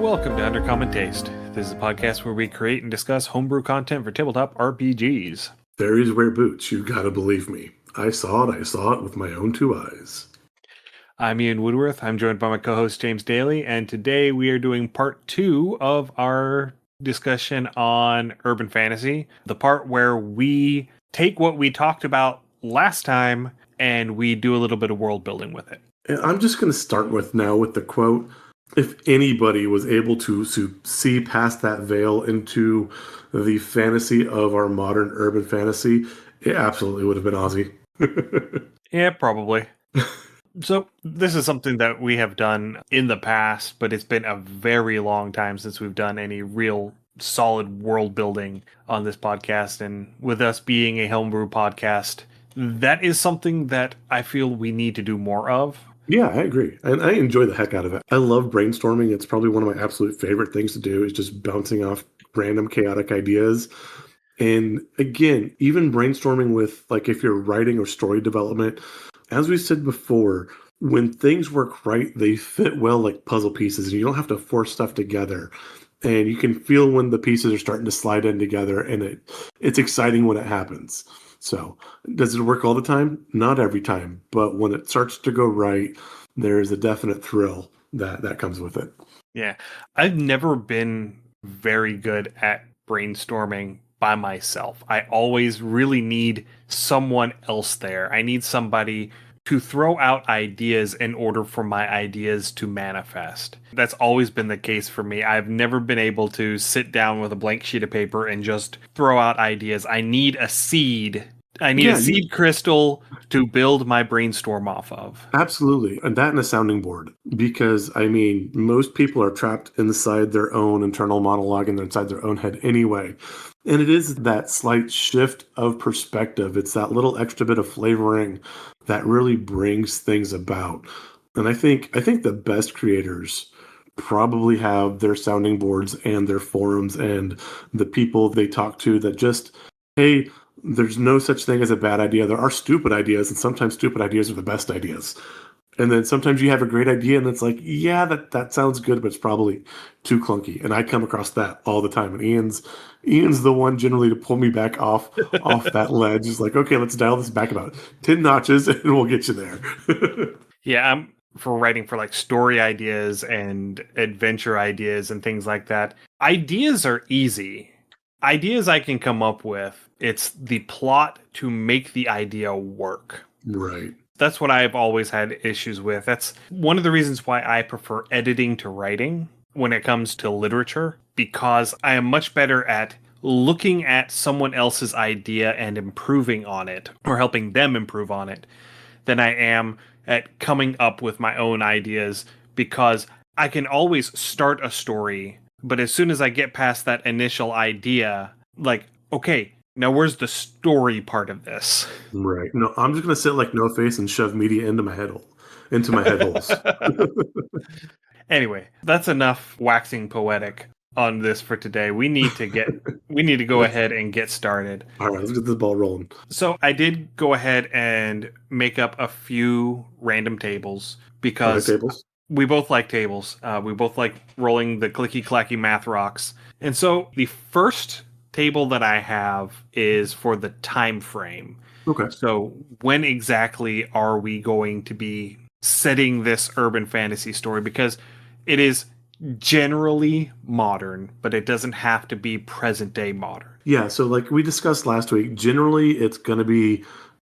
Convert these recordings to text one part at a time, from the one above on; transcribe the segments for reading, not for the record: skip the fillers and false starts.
Welcome to Undercommon Taste. This is a podcast where we create and discuss homebrew content for tabletop RPGs. Fairies wear boots, you gotta believe me. I saw it with my own two eyes. I'm Ian Woodworth. I'm joined by my co-host James Daly, and today we are doing part 2 of our discussion on urban fantasy, the part where we take what we talked about last time and we do a little bit of world building with it. And I'm just gonna start with the quote. If anybody was able to see past that veil into the fantasy of our modern urban fantasy, it absolutely would have been Ozzy. Yeah, probably. So this is something that we have done in the past, but it's been a very long time since we've done any real solid world building on this podcast. And with us being a homebrew podcast, that is something that I feel we need to do more of. Yeah, I agree. And I enjoy the heck out of it. I love brainstorming. It's probably one of my absolute favorite things to do is just bouncing off random chaotic ideas. And again, even brainstorming with, like, if you're writing or story development, as we said before, when things work right, they fit well like puzzle pieces, and you don't have to force stuff together. And you can feel when the pieces are starting to slide in together, and it's exciting when it happens. So, does it work all the time? Not every time, but when it starts to go right, there is a definite thrill that comes with it. Yeah, I've never been very good at brainstorming by myself. I always really need someone else there. I need somebody to throw out ideas in order for my ideas to manifest. That's always been the case for me. I've never been able to sit down with a blank sheet of paper and just throw out ideas. I need a seed. I need a seed crystal to build my brainstorm off of. Absolutely. And that and a sounding board. Because, I mean, most people are trapped inside their own internal monologue and inside their own head anyway. And it is that slight shift of perspective. It's that little extra bit of flavoring that really brings things about. And I think the best creators probably have their sounding boards and their forums and the people they talk to that just, hey, there's no such thing as a bad idea. There are stupid ideas, and sometimes stupid ideas are the best ideas. And then sometimes you have a great idea, and it's like, yeah, that sounds good, but it's probably too clunky. And I come across that all the time. And Ian's the one generally to pull me back off that ledge. He's like, okay, let's dial this back about 10 notches, and we'll get you there. Yeah, I'm for writing for like story ideas and adventure ideas and things like that. Ideas are easy. Ideas I can come up with. It's the plot to make the idea work. Right. That's what I've always had issues with. That's one of the reasons why I prefer editing to writing when it comes to literature, because I am much better at looking at someone else's idea and improving on it, or helping them improve on it, than I am at coming up with my own ideas, because I can always start a story, but as soon as I get past that initial idea, like, okay, now where's the story part of this? Right. No, I'm just gonna sit like No Face and shove media into my head holes. Anyway, that's enough waxing poetic on this for today. We need to go ahead and get started. All right, let's get this ball rolling. So I did go ahead and make up a few random tables because we both like tables. We both like rolling the clicky-clacky math rocks. And so the first table that I have is for the time frame. Okay. So when exactly are we going to be setting this urban fantasy story? Because it is generally modern, but it doesn't have to be present day modern. Yeah, so like we discussed last week, generally it's going to be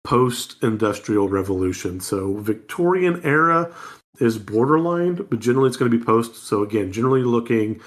post-industrial revolution. So Victorian era is borderline, but generally it's going to be post. So again, generally looking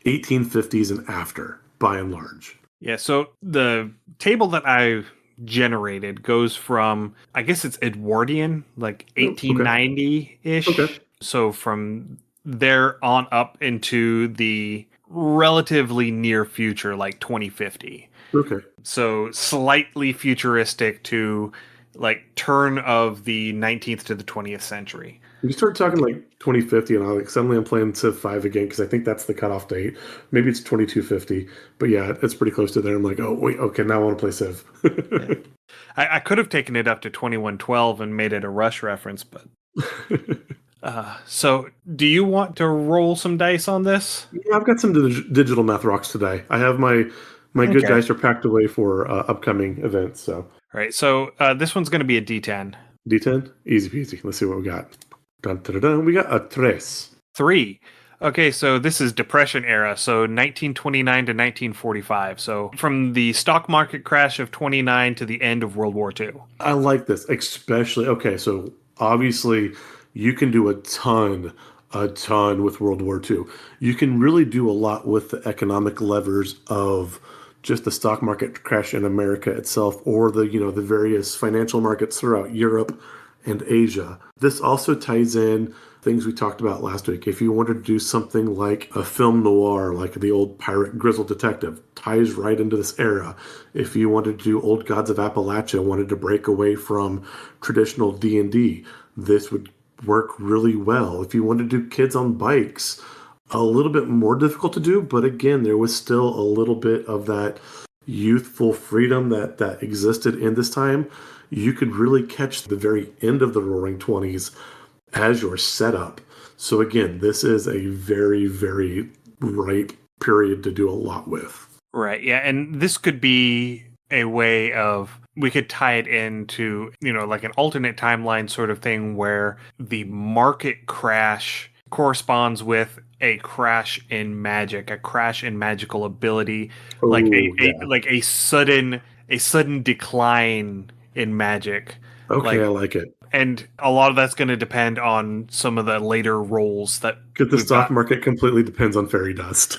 1850s and after, by and large. Yeah, so the table that I generated goes from, I guess it's Edwardian, like 1890-ish. Okay. So from there on up into the relatively near future, like 2050. Okay. So slightly futuristic to like turn of the 19th to the 20th century. You start talking like 2050, and suddenly I'm playing Civ 5 again because I think that's the cutoff date. Maybe it's 2250, but yeah, it's pretty close to there. I'm like, oh wait, okay, now I want to play Civ. Yeah. I could have taken it up to 2112 and made it a Rush reference, but So do you want to roll some dice on this? Yeah, I've got some digital math rocks today. I have my good Okay. dice are packed away for upcoming events. So All right. So this one's going to be a D10. D10, easy peasy. Let's see what we got. Dun, dun, dun, dun. We got a tres. 3. Okay, so this is Depression era, so 1929 to 1945. So from the stock market crash of 29 to the end of World War II. I like this, especially. Okay, so obviously you can do a ton with World War II. You can really do a lot with the economic levers of just the stock market crash in America itself, or the various financial markets throughout Europe and Asia. This also ties in things we talked about last week. If you wanted to do something like a film noir, like the old pirate grizzled detective, ties right into this era. If you wanted to do Old Gods of Appalachia, wanted to break away from traditional D&D, this would work really well. If you wanted to do Kids on Bikes, a little bit more difficult to do, but again, there was still a little bit of that youthful freedom that existed in this time. You could really catch the very end of the Roaring Twenties as your setup. So again, this is a very, very ripe period to do a lot with. Right, yeah, and this could be a way of we could tie it into, like an alternate timeline sort of thing where the market crash corresponds with a crash in magic, a crash in magical ability, like Oh yeah. like a sudden decline in magic. Okay, I Like, like it. and a lot of that's going to depend on some of the later roles that Because the we've stock got. market completely depends on fairy dust.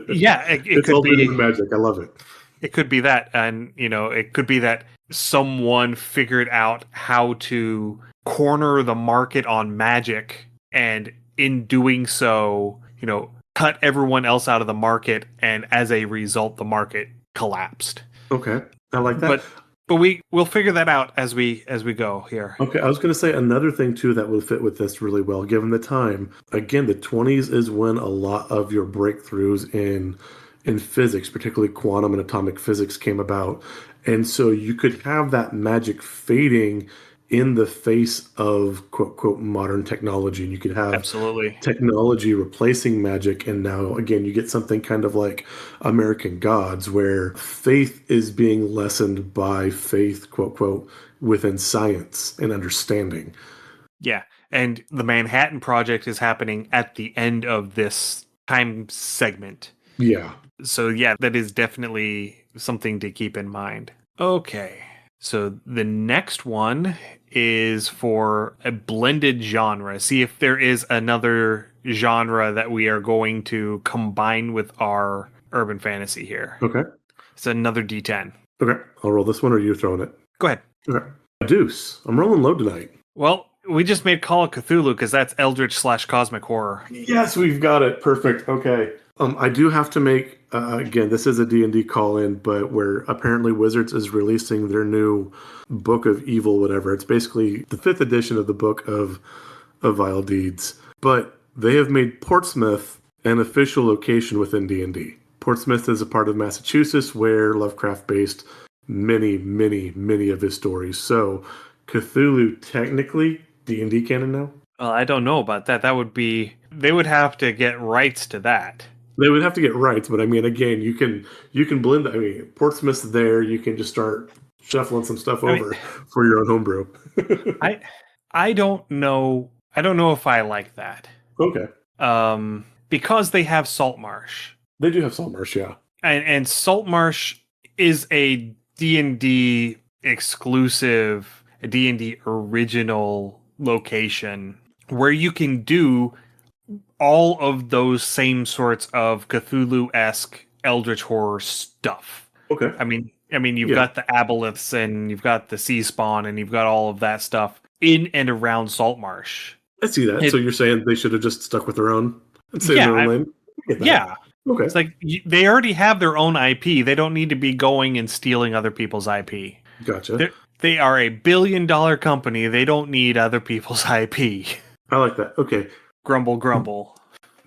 Yeah, it It's could all rooted be. in magic. I love it. It could be that, and it could be that someone figured out how to corner the market on magic, and in doing so, cut everyone else out of the market, and as a result, the market collapsed. Okay, I like that. But we'll figure that out as we go here. Okay, I was going to say another thing too that would fit with this really well, given the time. Again, the 20s is when a lot of your breakthroughs in physics, particularly quantum and atomic physics, came about, and so you could have that magic fading in the face of quote quote modern technology, and you could have Absolutely. technology replacing magic. And now again you get something kind of like American Gods, where faith is being lessened by faith, quote quote, within science and understanding. Yeah, and the Manhattan Project is happening at the end of this time segment. Yeah. So yeah, that is definitely something to keep in mind. Okay. So the next one is for a blended genre. See if there is another genre that we are going to combine with our urban fantasy here. Okay. It's another D10. Okay. I'll roll this one, or are you throwing it? Go ahead. Okay. Deuce. I'm rolling low tonight. Well, we just made Call of Cthulhu because that's Eldritch/Cosmic Horror. Yes, we've got it. Perfect. Okay. I do have to make again. This is a D&D call-in, but where apparently Wizards is releasing their new Book of Evil, whatever. It's basically the 5th edition of the Book of Vile Deeds, but they have made Portsmouth an official location within D&D. Portsmouth is a part of Massachusetts where Lovecraft based many, many, many of his stories. So Cthulhu technically D&D canon now. Well, I don't know about that. That would be they would have to get rights to that. They would have to get rights, but I mean, again, you can blend. I mean, Portsmouth's there. You can just start shuffling some stuff over for your own homebrew. I don't know. I don't know if I like that. Okay. Because they have Saltmarsh. They do have Saltmarsh, yeah. And Saltmarsh is a D&D exclusive, a D&D original location where you can do all of those same sorts of Cthulhu-esque Eldritch horror stuff. Okay. I mean, you've got the aboleths and you've got the sea spawn and you've got all of that stuff in and around Saltmarsh. I see that. So you're saying they should have just stuck with their own and saved their own lane? Yeah. Okay. It's like they already have their own IP. They don't need to be going and stealing other people's IP. Gotcha. They are a billion-dollar company. They don't need other people's IP. I like that. Okay. Grumble, grumble.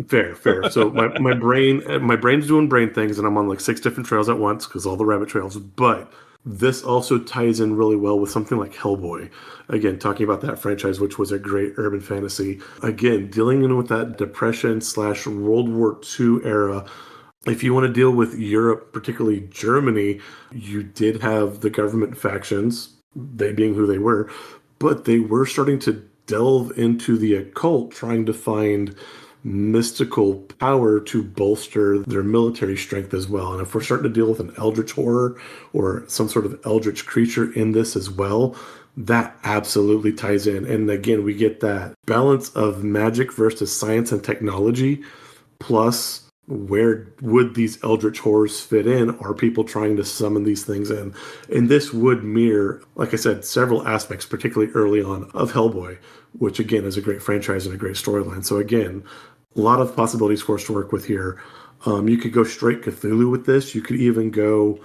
Fair. So my brain's doing brain things, and I'm on like 6 different trails at once because all the rabbit trails. But this also ties in really well with something like Hellboy. Again, talking about that franchise, which was a great urban fantasy. Again, dealing in with that Depression slash World War II era. If you want to deal with Europe, particularly Germany, you did have the government factions, they being who they were, but they were starting to delve into the occult, trying to find mystical power to bolster their military strength as well. And if we're starting to deal with an eldritch horror or some sort of eldritch creature in this as well, that absolutely ties in. And again, we get that balance of magic versus science and technology, plus where would these eldritch horrors fit in? Are people trying to summon these things in? And this would mirror, like I said, several aspects, particularly early on, of Hellboy, which again is a great franchise and a great storyline. So again, a lot of possibilities for us to work with here. You could go straight Cthulhu with this. You could even go,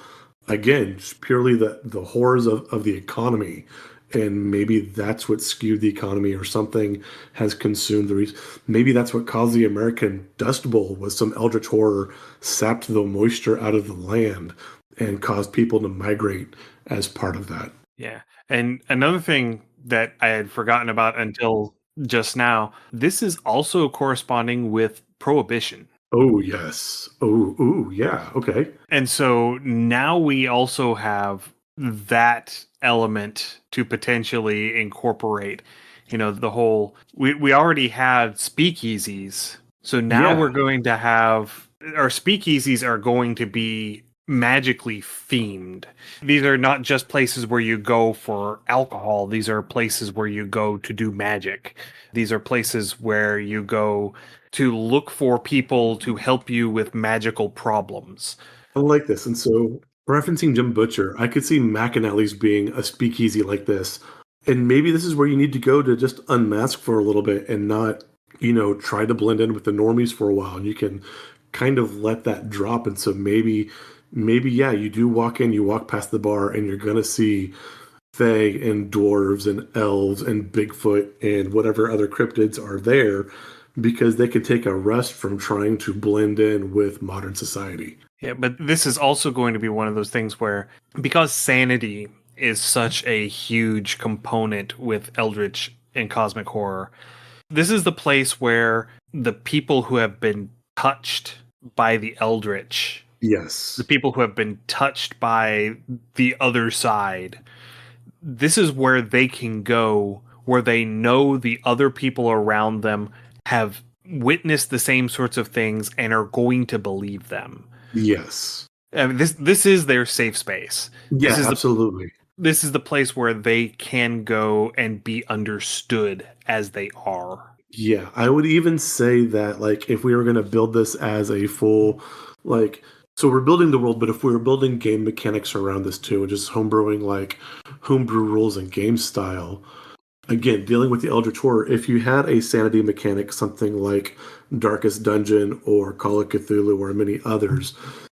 again, just purely the horrors of the economy. And maybe that's what skewed the economy, or something has consumed the reason. Maybe that's what caused the American Dust Bowl, was some eldritch horror sapped the moisture out of the land and caused people to migrate as part of that. Yeah. And another thing that I had forgotten about until just now, this is also corresponding with Prohibition. Oh, yes. Oh, ooh, yeah. Okay. And so now we also have that element to potentially incorporate, the whole, we already had speakeasies. So now we're Yeah. going to have, our speakeasies are going to be magically themed. These are not just places where you go for alcohol. These are places where you go to do magic. These are places where you go to look for people to help you with magical problems. I like this. And so, referencing Jim Butcher, I could see McAnally's being a speakeasy like this. And maybe this is where you need to go to just unmask for a little bit and not, try to blend in with the normies for a while. And you can kind of let that drop. And so maybe, yeah, you do walk in, you walk past the bar, and you're going to see Fae and dwarves and elves and Bigfoot and whatever other cryptids are there, because they can take a rest from trying to blend in with modern society. Yeah, but this is also going to be one of those things where, because sanity is such a huge component with Eldritch and Cosmic Horror, this is the place where the people who have been touched by the Eldritch, Yes. the people who have been touched by the other side, this is where they can go, where they know the other people around them have witnessed the same sorts of things and are going to believe them. Yes. I mean, this is their safe space. Yeah, This is absolutely. this is the place where they can go and be understood as they are. Yeah, I would even say that, like, if we were going to build this as a full, like, so we're building the world, but if we were building game mechanics around this too, and just homebrewing like homebrew rules and game style, again, dealing with the Eldritch Horror, if you had a sanity mechanic, something like Darkest Dungeon or Call of Cthulhu or many others,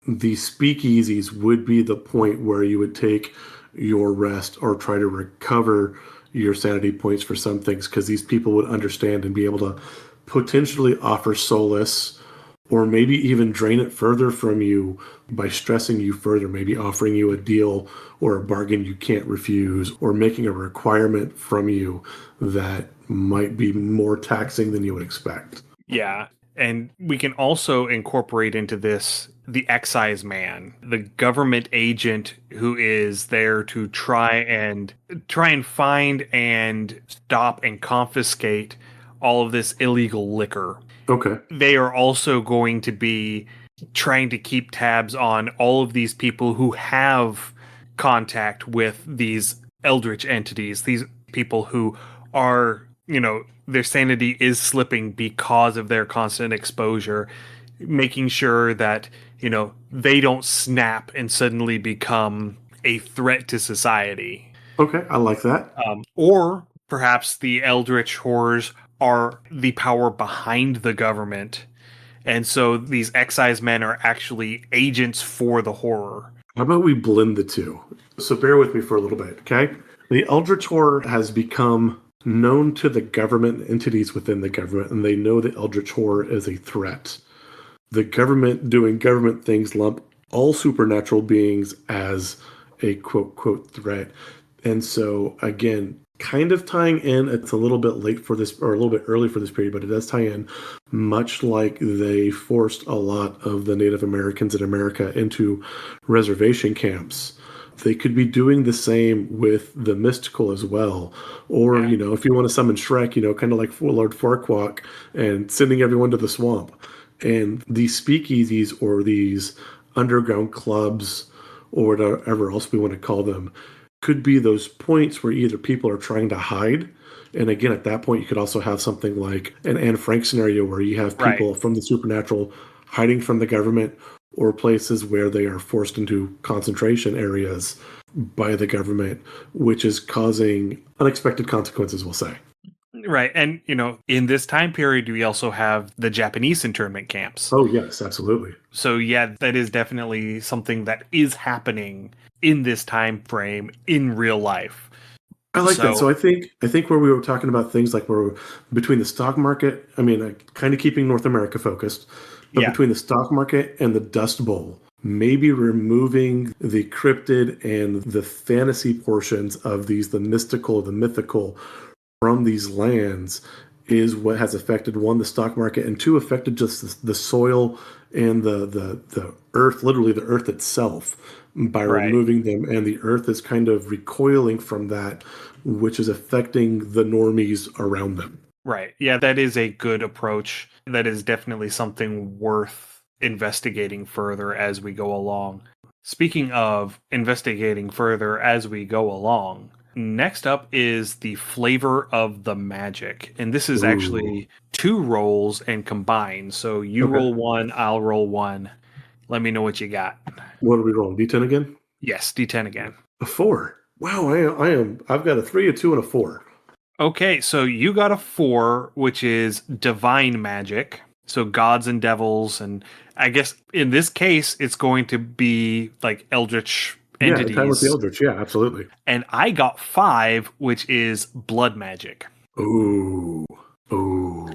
the speakeasies would be the point where you would take your rest or try to recover your sanity points for some things, because these people would understand and be able to potentially offer solace, or maybe even drain it further from you by stressing you further, maybe offering you a deal or a bargain you can't refuse, or making a requirement from you that might be more taxing than you would expect. Yeah. And we can also incorporate into this the excise man, the government agent who is there to try and find and stop and confiscate all of this illegal liquor. Okay. They are also going to be trying to keep tabs on all of these people who have contact with these eldritch entities, these people who are, their sanity is slipping because of their constant exposure, making sure that, they don't snap and suddenly become a threat to society. Okay, I like that. Or perhaps the eldritch horrors are the power behind the government, and so these excise men are actually agents for the horror. How about we blend the two? So bear with me for a little bit, okay? The Eldritch Horror has become known to the government entities within the government, and they know that Eldritch Horror is a threat. The government doing government things lump all supernatural beings as a quote threat. And so again, kind of tying in, it's a little bit late for this or a little bit early for this period, but it does tie in, much like they forced a lot of the Native Americans in America into reservation camps. They could be doing the same with the mystical as well. Or, Yeah. if you want to summon Shrek, kind of like Lord Farquaad and sending everyone to the swamp. And these speakeasies or these underground clubs or whatever else we want to call them could be those points where either people are trying to hide. And again, at that point, you could also have something like an Anne Frank scenario where you have Right. people from the supernatural hiding from the government or places where they are forced into concentration areas by the government, which is causing unexpected consequences, we'll say. Right. And, in this time period, we also have the Japanese internment camps. Oh, yes, absolutely. So, yeah, that is definitely something that is happening in this time frame in real life. I like that. So So, I think where we were talking about things like we're between the stock market, I mean, kind of keeping North America focused, but yeah, between the stock market and the Dust Bowl, maybe removing the cryptid and the fantasy portions of the mystical, the mythical from these lands is what has affected one, the stock market, and two, affected just the soil and the earth, literally the earth itself, by right. removing them. And the earth is kind of recoiling from that, which is affecting the normies around them. Right. Yeah, that is a good approach. That is definitely something worth investigating further as we go along. Speaking of investigating further as we go along, next up is the flavor of the magic. And this is Ooh. actually two rolls and combined. So you Okay. roll one, I'll roll one. Let me know what you got. What are we rolling? D10 again? Yes, D10 again. A four. Wow, I've got a three, a two, and a four. Okay, so you got a 4, which is divine magic. So gods and devils, and I guess in this case, it's going to be like eldritch Yeah, in time with the entities. Eldritch. Yeah, absolutely. And I got 5, which is blood magic. Ooh, ooh,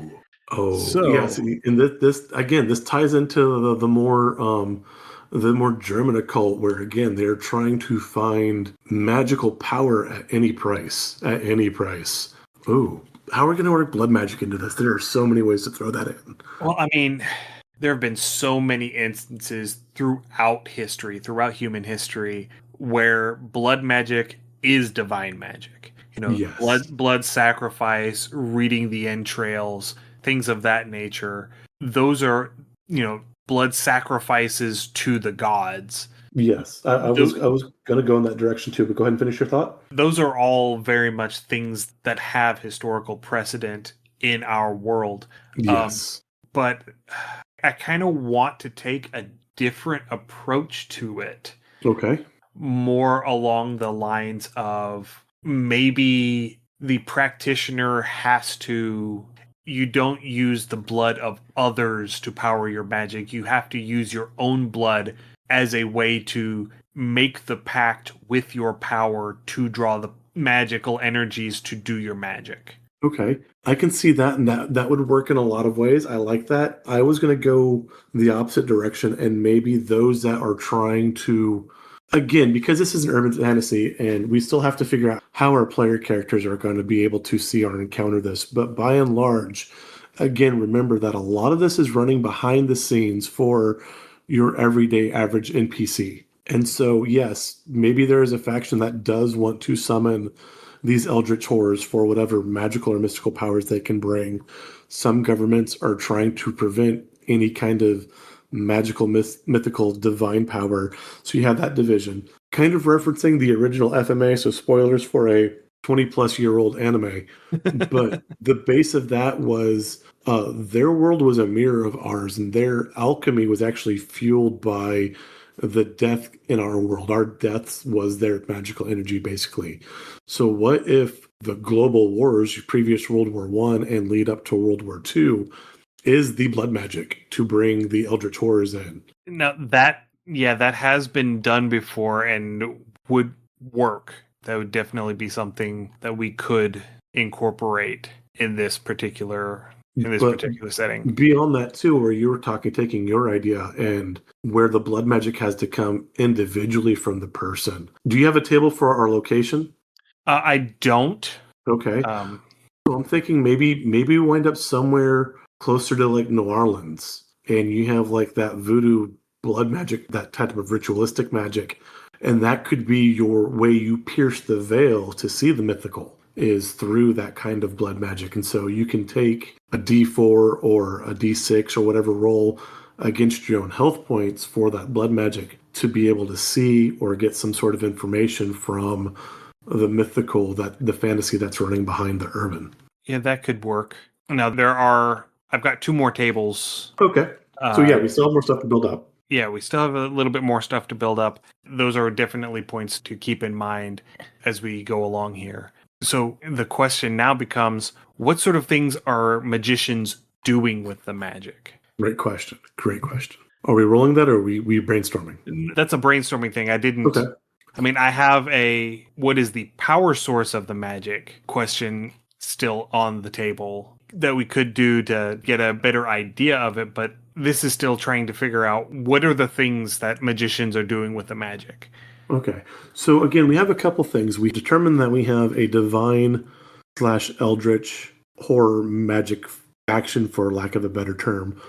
oh, yeah. So, See, and this again, this ties into the more German occult, where again they're trying to find magical power at any price. At any price. Ooh, how are we going to work blood magic into this? There are so many ways to throw that in. well, I mean, there have been so many instances throughout history, throughout human history, where blood magic is divine magic. Yes, Blood sacrifice, reading the entrails, things of that nature. Those are, blood sacrifices to the gods. yes. I Tho- was I was going to go in that direction too, but go ahead and finish your thought. those are all very much things that have historical precedent in our world. Um, Yes. but I kind of want to take a different approach to it, Okay. more along the lines of maybe the practitioner has to. You don't use the blood of others to power your magic. You have to use your own blood as a way to make the pact with your power to draw the magical energies to do your magic. Okay. I can see that, and that would work in a lot of ways. I like that. I was going to go the opposite direction, and maybe those that are trying to, again, because this is an urban fantasy, and we still have to figure out how our player characters are going to be able to see or encounter this. But by and large, again, remember that a lot of this is running behind the scenes for your everyday average NPC. And so, yes, maybe there is a faction that does want to summon these eldritch horrors for whatever magical or mystical powers they can bring. Some governments are trying to prevent any kind of magical, mythical, divine power. So you have that division. Kind of referencing the original FMA, so spoilers for a 20-plus-year-old anime. But the base of that was their world was a mirror of ours, and their alchemy was actually fueled by the death in our world. Our deaths was their magical energy, basically. So, what if the global wars, previous World War One and lead up to World War Two, is the blood magic to bring the Eldritch horrors in? Now that has been done before and would work. That would definitely be something that we could incorporate in this particular in this But particular setting. beyond that too, where you were taking your idea and where the blood magic has to come individually from the person. Do you have a table for our location? I don't. Okay. Um, So I'm thinking maybe we wind up somewhere closer to like New Orleans, and you have like that voodoo blood magic, that type of ritualistic magic, and that could be your way you pierce the veil to see the mythical is through that kind of blood magic. And so you can take a D4 or a D6 or whatever roll against your own health points for that blood magic to be able to see or get some sort of information from the mythical, that the fantasy that's running behind the urban. yeah, that could work. Now I've got 2 more tables. Okay. So yeah, we still have more stuff to build up. Yeah, we still have a little bit more stuff to build up. Those are definitely points to keep in mind as we go along here. So the question now becomes, what sort of things are magicians doing with the magic? Great question. Great question. Are we rolling that or are we brainstorming? That's a brainstorming thing. I didn't. Okay. I mean, I have a what is the power source of the magic question still on the table that we could do to get a better idea of it, but this is still trying to figure out what are the things that magicians are doing with the magic. Okay. So again, we have a couple things. We determined that we have a divine / eldritch horror magic faction, for lack of a better term.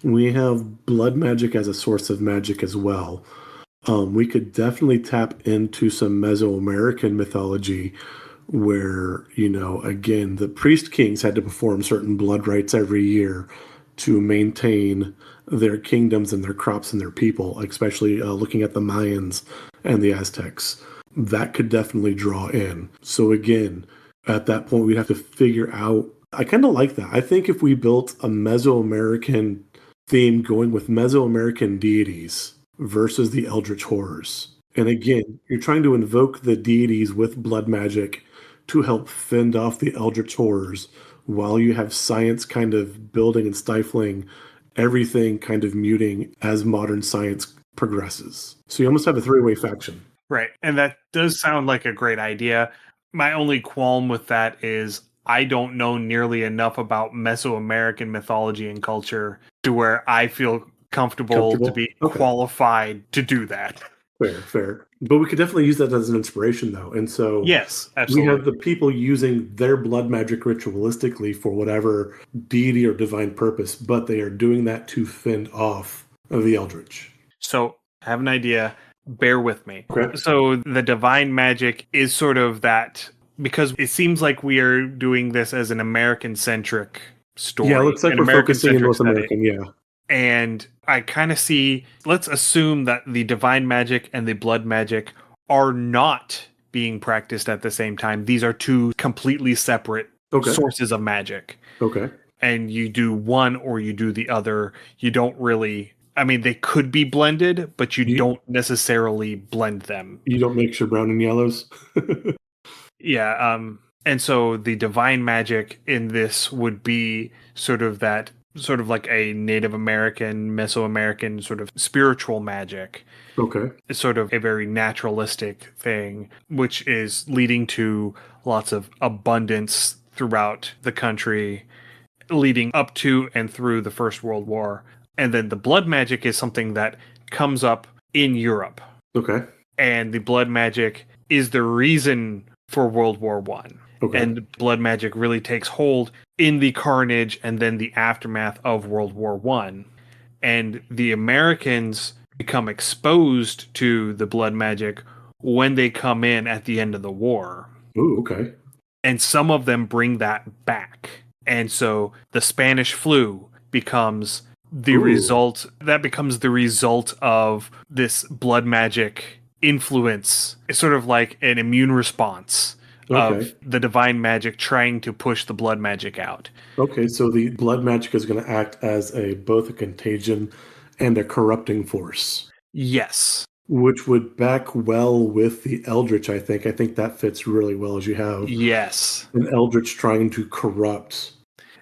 We have blood magic as a source of magic as well. We could definitely tap into some Mesoamerican mythology where, again, the priest kings had to perform certain blood rites every year to maintain their kingdoms and their crops and their people, especially looking at the Mayans and the Aztecs. That could definitely draw in. So again, at that point, we'd have to figure out. I kind of like that. I think if we built a Mesoamerican theme going with Mesoamerican deities versus the Eldritch horrors. And again, you're trying to invoke the deities with blood magic to help fend off the Eldritch horrors while you have science kind of building and stifling everything, kind of muting as modern science progresses. So you almost have a 3-way faction. Right. And that does sound like a great idea. My only qualm with that is I don't know nearly enough about Mesoamerican mythology and culture to where I feel comfortable? To be qualified to do that. Fair. But we could definitely use that as an inspiration, though. And so yes, absolutely. We have the people using their blood magic ritualistically for whatever deity or divine purpose, but they are doing that to fend off the Eldritch. So I have an idea. Bear with me. Okay. So the divine magic is sort of that, because it seems like we are doing this as an American-centric story. Yeah, it looks like we're focusing in North American, yeah. And I kind of see, let's assume that the divine magic and the blood magic are not being practiced at the same time. These are 2 completely separate sources of magic. Okay. And you do one or you do the other. You don't really, I mean, they could be blended, but you don't necessarily blend them. You don't mix your brown and yellows? Yeah. And so the divine magic in this would be sort of like a Native American, Mesoamerican sort of spiritual magic. Okay. It's sort of a very naturalistic thing, which is leading to lots of abundance throughout the country, leading up to and through the First World War. And then the blood magic is something that comes up in Europe. Okay. And the blood magic is the reason for World War I. Okay. And blood magic really takes hold in the carnage and then the aftermath of World War I. And the Americans become exposed to the blood magic when they come in at the end of the war. Ooh, okay. And some of them bring that back. And so the Spanish flu becomes the result. That becomes the result of this blood magic influence. It's sort of like an immune response of the divine magic trying to push the blood magic out. Okay, so the blood magic is going to act as both a contagion and a corrupting force. Yes. Which would back well with the Eldritch, I think. I think that fits really well, as you have an Eldritch trying to corrupt.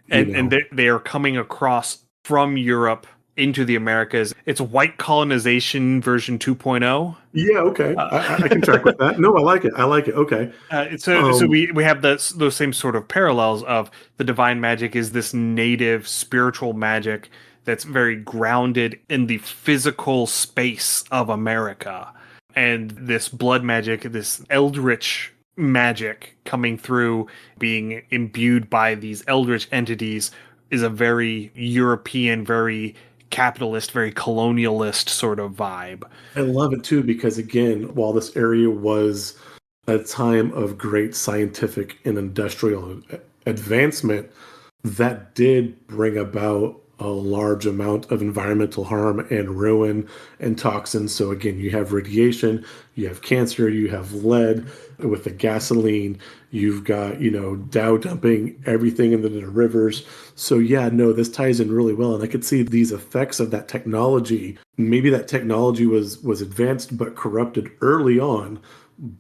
And they are coming across from Europe into the Americas. It's white colonization version 2.0. Yeah, okay. I can track Uh, with that. No, I like it. I like it. Okay. so we have those same sort of parallels of the divine magic is this native spiritual magic that's very grounded in the physical space of America, and this blood magic, this eldritch magic coming through, being imbued by these eldritch entities, is a very European, very capitalist, very colonialist sort of vibe. I love it too because again, while this area was a time of great scientific and industrial advancement, that did bring about a large amount of environmental harm and ruin and toxins. So again, you have radiation, you have cancer, you have lead with the gasoline, you've got, Dow dumping everything into the rivers. So yeah, no, this ties in really well. And I could see these effects of that technology. Maybe that technology was advanced but corrupted early on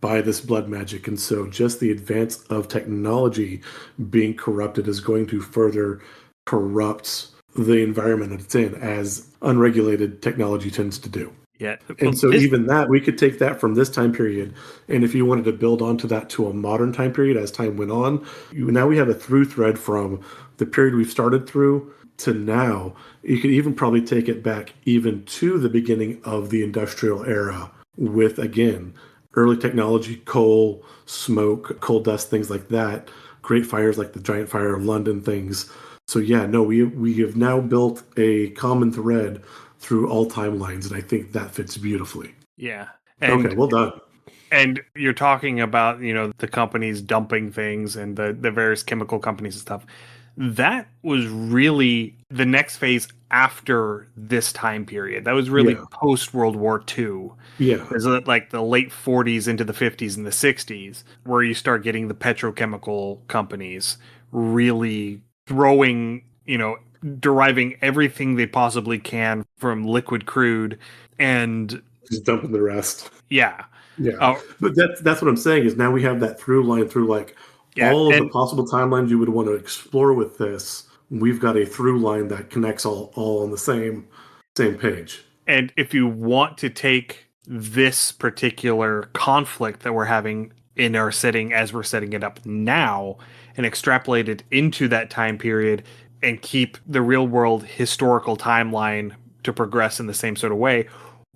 by this blood magic. And so just the advance of technology being corrupted is going to further corrupt the environment that it's in, as unregulated technology tends to do. Yeah. And so even that, we could take that from this time period, and if you wanted to build onto that to a modern time period as time went on, now we have a through thread from the period we've started through to now. You could even probably take it back even to the beginning of the industrial era with, again, early technology, coal, smoke, coal dust, things like that, great fires like the giant fire of London things. So yeah, no, we have now built a common thread through all timelines, and I think that fits beautifully. Yeah. Okay, well done. And you're talking about, the companies dumping things and the various chemical companies and stuff. That was really the next phase after this time period. That was really post World War II. Yeah. It was like the late 40s into the 50s and the 60s, where you start getting the petrochemical companies really throwing, deriving everything they possibly can from liquid crude and just dumping the rest. Yeah. But that's what I'm saying is now we have that through line through all of the possible timelines you would want to explore with this. We've got a through line that connects all on the same page. And if you want to take this particular conflict that we're having in our setting as we're setting it up now and extrapolate it into that time period and keep the real world historical timeline to progress in the same sort of way,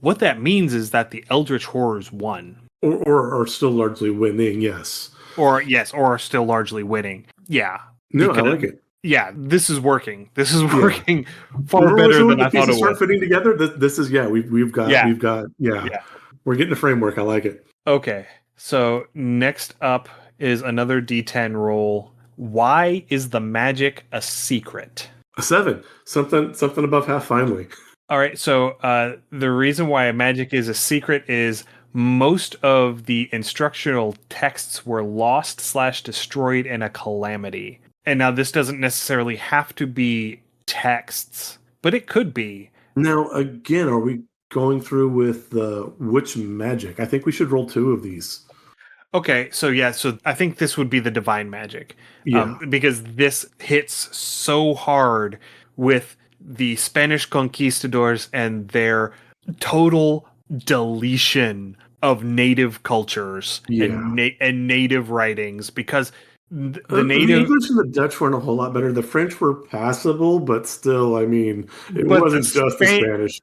what that means is that the Eldritch Horrors won. Or are still largely winning, yes. Or are still largely winning. Yeah. No, I like it. Yeah, this is working. This is working far better than I thought it start would. Fitting together. This is we've got we're getting a framework. I like it. Okay, so next up is another D10 roll. Why is the magic a secret? A 7. Something above half. Finally. All right. So the reason why magic is a secret is most of the instructional texts were lost/destroyed in a calamity. And now this doesn't necessarily have to be texts, but it could be. Now, again, are we going through with which magic? I think we should roll 2 of these. Okay, so I think this would be the divine magic. Yeah. Because this hits so hard with the Spanish conquistadors and their total deletion of native cultures and native writings, because the English and the Dutch weren't a whole lot better. The French were passable, but still, I mean, it wasn't just the Spanish.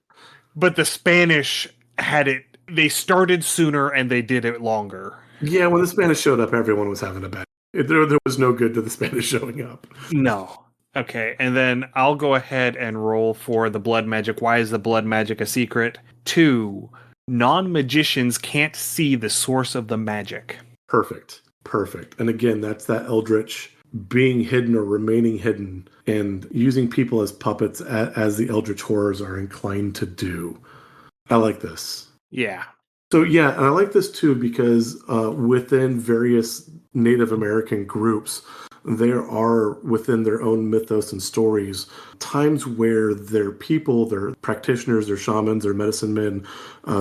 But the Spanish had it. They started sooner and they did it longer. Yeah, when the Spanish showed up, everyone was having a bad. There was no good to the Spanish showing up. No. Okay, and then I'll go ahead and roll for the blood magic. Why is the blood magic a secret? 2, non-magicians can't see the source of the magic. Perfect. And again, that's that eldritch being hidden or remaining hidden and using people as puppets as the eldritch horrors are inclined to do. I like this. Yeah. So yeah, and I like this too because within various Native American groups, there are, within their own mythos and stories, times where their people, their practitioners, their shamans, their medicine men,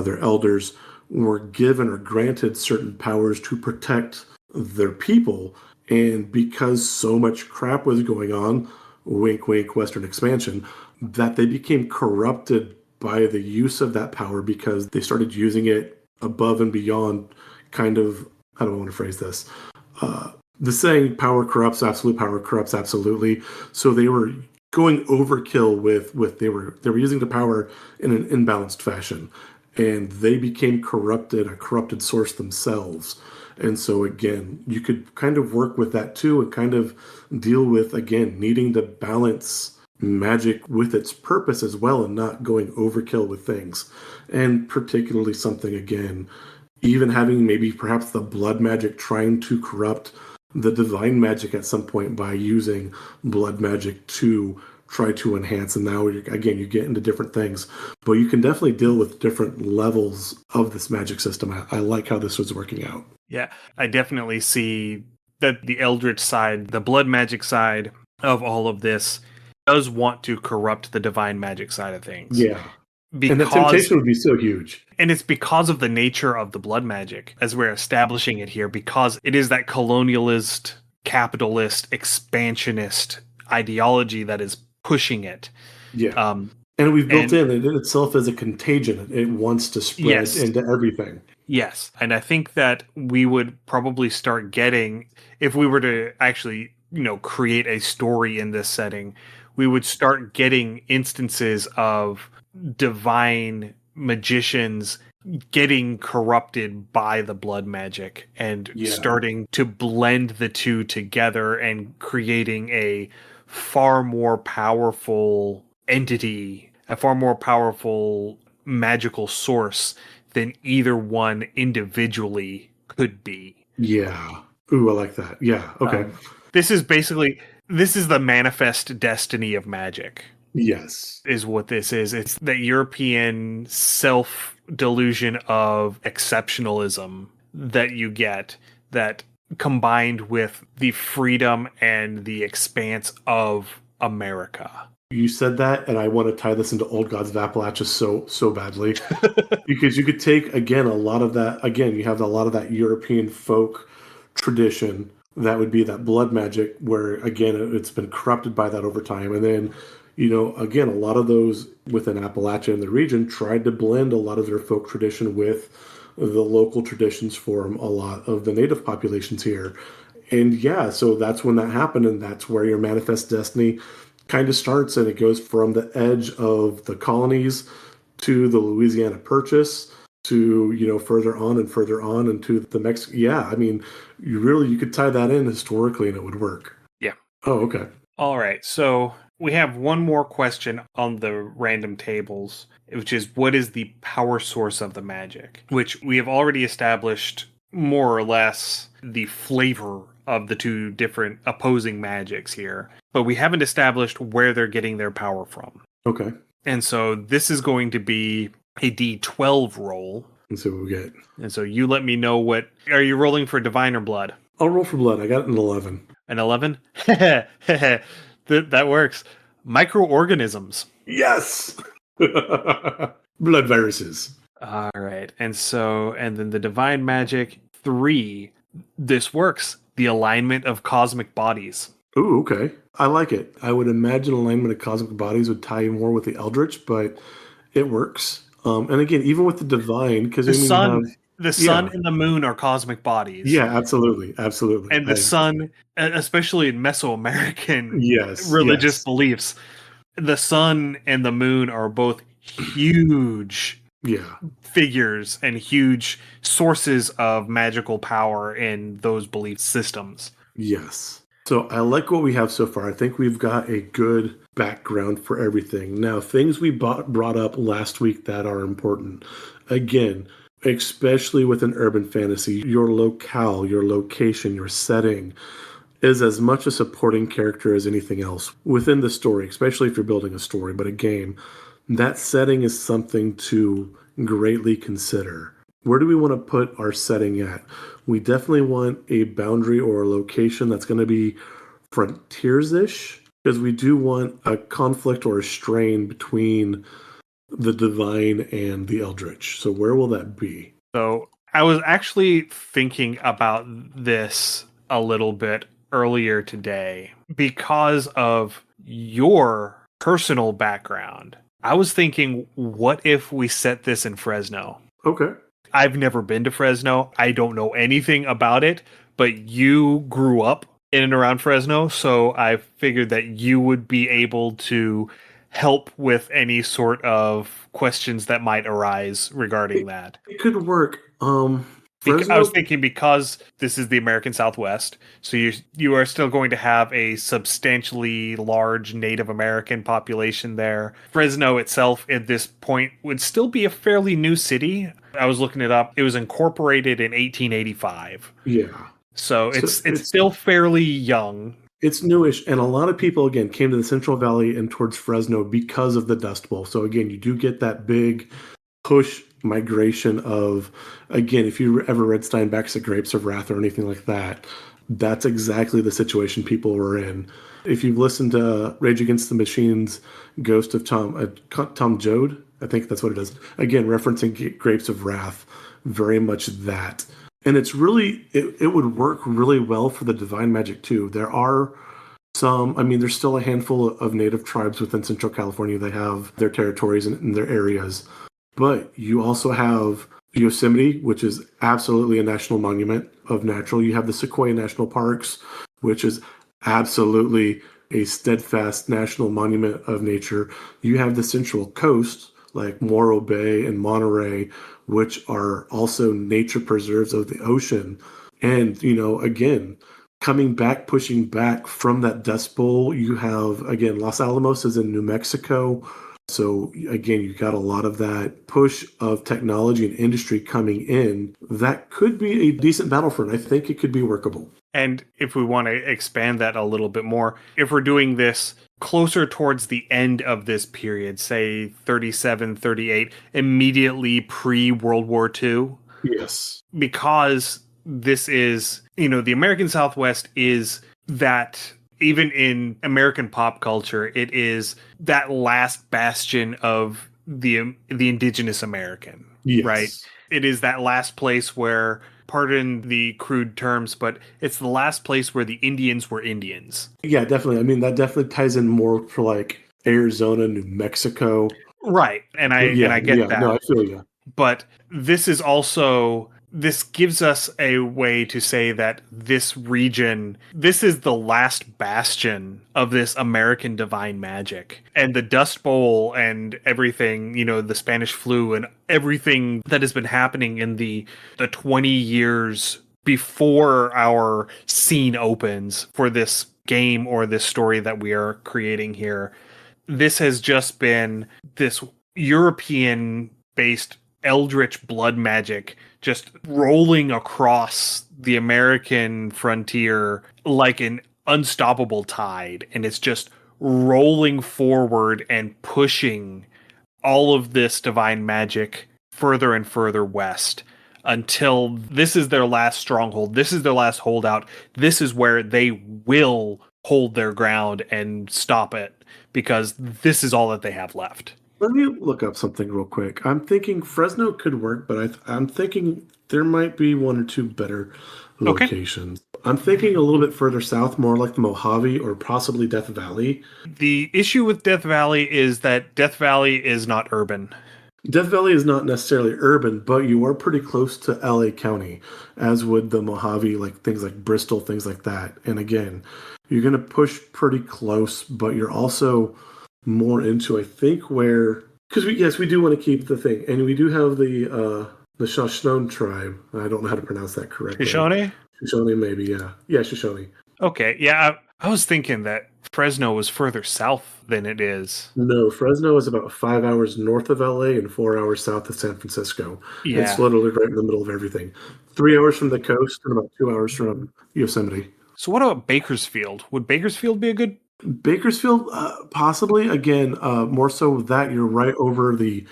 their elders, were given or granted certain powers to protect their people. And because so much crap was going on, wink, wink, Western expansion, that they became corrupted by the use of that power because they started using it above and beyond kind of, how do I want to phrase this? The saying power corrupts, absolute power corrupts absolutely. So they were going overkill with they were using the power in an imbalanced fashion, and they became corrupted, a corrupted source themselves. And so again, you could kind of work with that too and kind of deal with, again, needing to balance magic with its purpose as well and not going overkill with things. And particularly something, again, even having maybe perhaps the blood magic trying to corrupt the divine magic at some point by using blood magic to try to enhance. And now, again, you get into different things. But you can definitely deal with different levels of this magic system. I like how this was working out. Yeah, I definitely see that the Eldritch side, the blood magic side of all of this, does want to corrupt the divine magic side of things. Yeah. And the temptation would be so huge. And it's because of the nature of the blood magic, as we're establishing it here, because it is that colonialist, capitalist, expansionist ideology that is pushing it. Yeah. And we've built in it itself as a contagion. It wants to spread into everything. Yes. And I think that we would probably start getting, if we were to actually, create a story in this setting, we would start getting instances of divine magicians getting corrupted by the blood magic and starting to blend the two together and creating a far more powerful entity, a far more powerful magical source than either one individually could be. Yeah. Ooh, I like that. Yeah. Okay. This is the manifest destiny of magic. Yes. Is what this is. It's the European self-delusion of exceptionalism that you get, that combined with the freedom and the expanse of America. You said that, and I want to tie this into Old Gods of Appalachia so badly. Because you could take, again, a lot of that, you have a lot of that European folk tradition that would be that blood magic, where, again, it's been corrupted by that over time. And then, again, a lot of those within Appalachia and the region tried to blend a lot of their folk tradition with the local traditions from a lot of the native populations here. And so that's when that happened, and that's where your manifest destiny kind of starts, and it goes from the edge of the colonies to the Louisiana Purchase to, further on and to the Mexico. Yeah, I mean, you could tie that in historically and it would work. Yeah. Oh, okay. All right. So we have one more question on the random tables, which is, what is the power source of the magic? Which we have already established more or less the flavor of the two different opposing magics here, but we haven't established where they're getting their power from. Okay. And so this is going to be a D12 roll. Let's see what we get. And so you let me know are you rolling for divine or blood? I'll roll for blood. I got an 11. An 11? That works. Microorganisms. Yes! Blood viruses. All right. And then the divine magic 3. This works. The alignment of cosmic bodies. Ooh, okay. I like it. I would imagine alignment of cosmic bodies would tie in more with the Eldritch, but it works. And again, even with the divine, because the sun and the moon are cosmic bodies. Yeah, absolutely. And the sun, especially in Mesoamerican religious beliefs, the sun and the moon are both huge figures and huge sources of magical power in those belief systems. Yes. So I like what we have so far. I think we've got a good background for everything. Now, things we brought up last week that are important. Again, especially within urban fantasy, your locale, your location, your setting is as much a supporting character as anything else within the story, especially if you're building a story. But a game, that setting is something to greatly consider. Where do we want to put our setting at? We definitely want a boundary or a location that's going to be frontiers-ish, because we do want a conflict or a strain between the divine and the eldritch. So where will that be? So I was actually thinking about this a little bit earlier today because of your personal background, I was thinking, what if we set this in Fresno? Okay. I've never been to Fresno. I don't know anything about it, but you grew up in and around Fresno, so I figured that you would be able to help with any sort of questions that might arise regarding that. It could work. I was Fresno. thinking because this is the American Southwest, so you are still going to have a substantially large Native American population there. Fresno itself at this point would still be a fairly new city. I was looking it up. It was incorporated in 1885. Yeah. So So it's still fairly young. it's newish, and a lot of people again came to the Central Valley and towards Fresno because of the Dust Bowl. So again, you do get that big push migration of, again, if you ever read Steinbeck's The Grapes of Wrath or anything like that, that's exactly the situation people were in. If you've listened to Rage Against the Machine's Ghost of Tom Joad, I think that's what it is. Again, referencing Grapes of Wrath, very much that. And it's really, it would work really well for the Divine Magic too. There are some, I mean, there's still a handful of native tribes within Central California that have their territories and their areas. But you also have Yosemite, which is absolutely a national monument of natural. You have the Sequoia National Parks, which is absolutely a steadfast national monument of nature. You have the Central Coast, like Morro Bay and Monterey, which are also nature preserves of the ocean. And, again, coming back, pushing back from that Dust Bowl, you have, again, Los Alamos is in New Mexico. So again, you got a lot of that push of technology and industry coming in. That could be a decent battlefront. I think it could be workable. And if we want to expand that a little bit more, if we're doing this closer towards the end of this period, say 37, 38, immediately pre-World War II. Yes. Because this is, the American Southwest is that, even in American pop culture, it is that last bastion of the indigenous American, yes. Right? It is that last place where, pardon the crude terms, but it's the last place where the Indians were Indians. Yeah, definitely. I mean, that definitely ties in more for like Arizona, New Mexico. Right. And I get that. No, I feel you. But this gives us a way to say that this region, this is the last bastion of this American divine magic. And the Dust Bowl and everything, the Spanish flu and everything that has been happening in the 20 years before our scene opens for this game or this story that we are creating here. This has just been this European-based eldritch blood magic just rolling across the American frontier like an unstoppable tide. And it's just rolling forward and pushing all of this divine magic further and further west until this is their last stronghold. This is their last holdout. This is where they will hold their ground and stop it, because this is all that they have left. Let me look up something real quick. I'm thinking Fresno could work, but I'm thinking there might be one or two better locations. Okay. I'm thinking a little bit further south, more like the Mojave or possibly Death Valley. The issue with Death Valley is that Death Valley is not urban. Death Valley is not necessarily urban, but you are pretty close to LA County, as would the Mojave, like things like Bristol, things like that. And again, you're going to push pretty close, but you're also more into, I think, where, because we do want to keep the thing, and we do have the Shoshone tribe. I don't know how to pronounce that correctly. Shoshone, maybe, yeah, Shoshone. Okay, yeah, I was thinking that Fresno was further south than it is. No, Fresno is about 5 hours north of LA and 4 hours south of San Francisco. Yeah, it's literally right in the middle of everything. 3 hours from the coast and about 2 hours from Yosemite. So what about Bakersfield? Would Bakersfield be a good? Bakersfield, possibly. Again, more so that you're right over the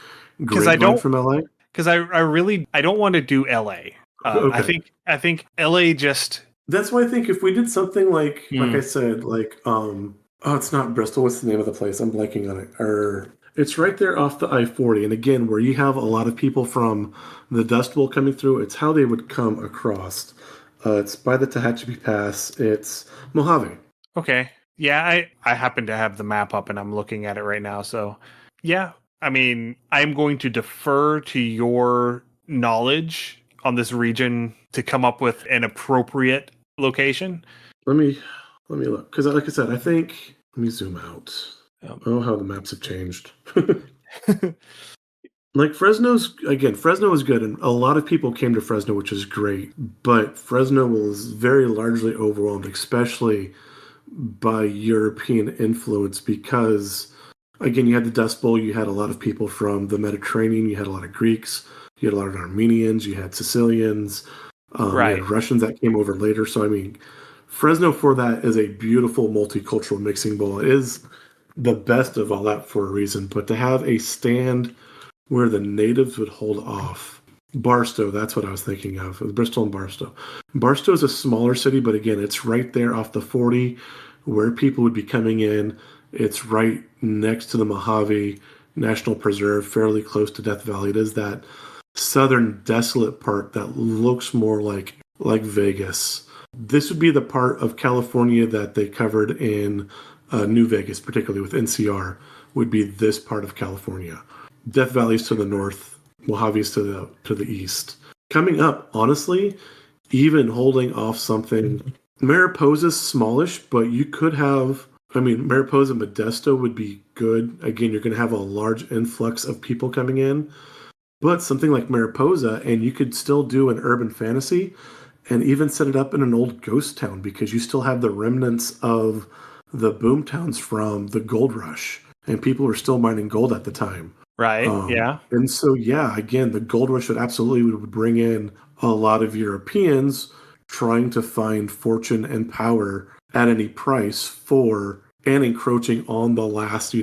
grapevine from LA. Because I really don't want to do LA. Okay. I think LA just. That's why I think if we did something like I said, like it's not Bristol. What's the name of the place? I'm blanking on it. It's right there off the I-40, and again, where you have a lot of people from the Dust Bowl coming through. It's how they would come across. It's by the Tehachapi Pass. It's Mojave. Okay. Yeah, I happen to have the map up and I'm looking at it right now. So, yeah, I mean, I'm going to defer to your knowledge on this region to come up with an appropriate location. Let me let me look because, like I said, I think let me zoom out. Um, Oh, how the maps have changed. Like Fresno is good, and a lot of people came to Fresno, which is great. But Fresno was very largely overwhelmed, especially by European influence, because again, you had the Dust Bowl, you had a lot of people from the Mediterranean, you had a lot of Greeks, you had a lot of Armenians, you had Sicilians, you had right. Russians that came over later. So I mean, Fresno for that is a beautiful multicultural mixing bowl. It is the best of all that for a reason. But to have a stand where the natives would hold off. Barstow, that's what I was thinking of. It was Bristol and Barstow. Barstow is a smaller city, but again, it's right there off the 40 where people would be coming in. It's right next to the Mojave National Preserve, fairly close to Death Valley. It is that southern desolate part that looks more like Vegas. This would be the part of California that they covered in New Vegas, particularly with NCR, would be this part of California. Death Valley's to the north, Mojave's to the east. Coming up, honestly, even holding off something, Mariposa's smallish, but you could have. I mean, Mariposa Modesto would be good. Again, you're going to have a large influx of people coming in, but something like Mariposa, and you could still do an urban fantasy, and even set it up in an old ghost town because you still have the remnants of the boom towns from the gold rush, and people were still mining gold at the time. Right. Yeah. And so, yeah, again, the gold rush would bring in a lot of Europeans trying to find fortune and power at any price for and encroaching on the last,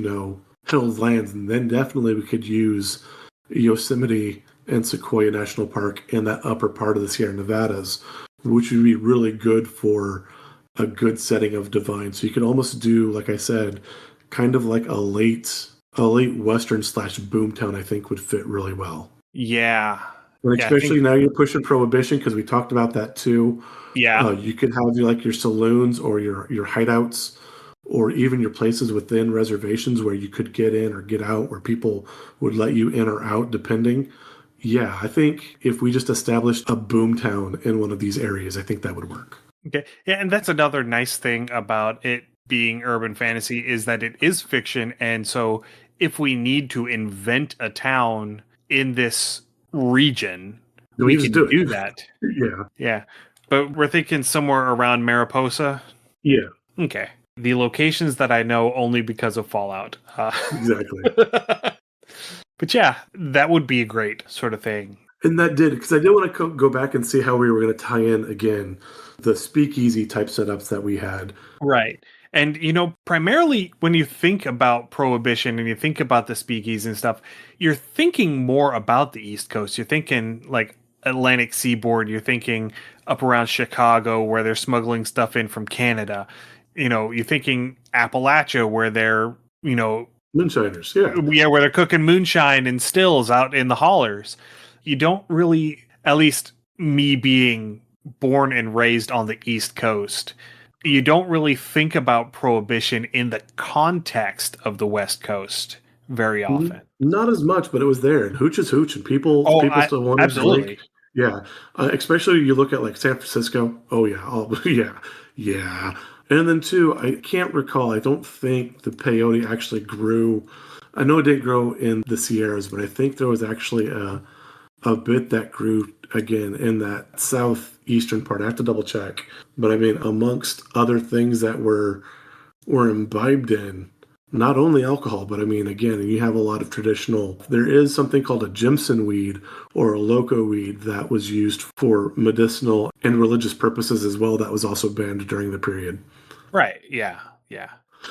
held lands. And then definitely we could use Yosemite and Sequoia National Park in that upper part of the Sierra Nevadas, which would be really good for a good setting of divine. So you could almost do, like I said, kind of like a late Western / boomtown, I think would fit really well. Yeah. And Yeah. especially now you're pushing prohibition because we talked about that too. Yeah. You could have your saloons or your hideouts or even your places within reservations where you could get in or get out where people would let you in or out depending. Yeah, I think if we just established a boomtown in one of these areas, I think that would work. Okay. Yeah, and that's another nice thing about it being urban fantasy is that it is fiction, and so if we need to invent a town in this region, we just can do do it. that. Yeah. Yeah. But we're thinking somewhere around Mariposa. Yeah, Okay. The locations that I know only because of Fallout. exactly. But yeah, that would be a great sort of thing. And that did, because I did want to go back and see how we were going to tie in again the speakeasy type setups that we had. Right. And, primarily when you think about prohibition and you think about the speakeasy and stuff, you're thinking more about the East Coast. You're thinking like Atlantic seaboard. You're thinking up around Chicago where they're smuggling stuff in from Canada. You're thinking Appalachia where they're, Moonshiners, yeah. yeah, where they're cooking moonshine and stills out in the hollers. You don't really, at least me being born and raised on the East Coast, you don't really think about prohibition in the context of the West Coast very often. Not as much, but it was there. And hooch is hooch, and people still wanted absolutely. Yeah, especially you look at like San Francisco. Oh yeah, yeah. And then too, I can't recall. I don't think the peyote actually grew. I know it didn't grow in the Sierras, but I think there was actually a bit that grew again in that southeastern part. I have to double check, but I mean, amongst other things that were imbibed in not only alcohol, but I mean, again, you have a lot of traditional. There is something called a Jimson weed or a loco weed that was used for medicinal and religious purposes as well. That was also banned during the period. Right. Yeah. Yeah.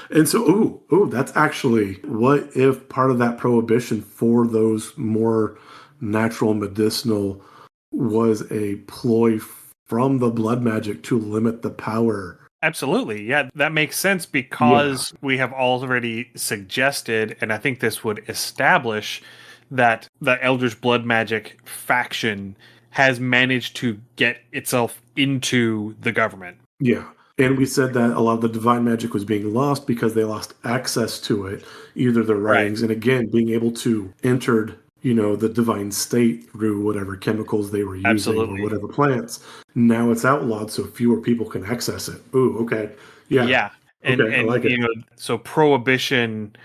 And so, that's actually what if part of that prohibition for those more natural medicinal was a ploy from the blood magic to limit the power. Absolutely. Yeah, that makes sense because we have already suggested, and I think this would establish that the Eldritch Blood Magic faction has managed to get itself into the government. Yeah. And we said that a lot of the divine magic was being lost because they lost access to it, either their Right. writings, and again, being able to enter, the divine state through whatever chemicals they were using or Absolutely. whatever plants. Now it's outlawed, so fewer people can access it. Ooh, okay. Yeah. Yeah. Okay, I like it. So prohibition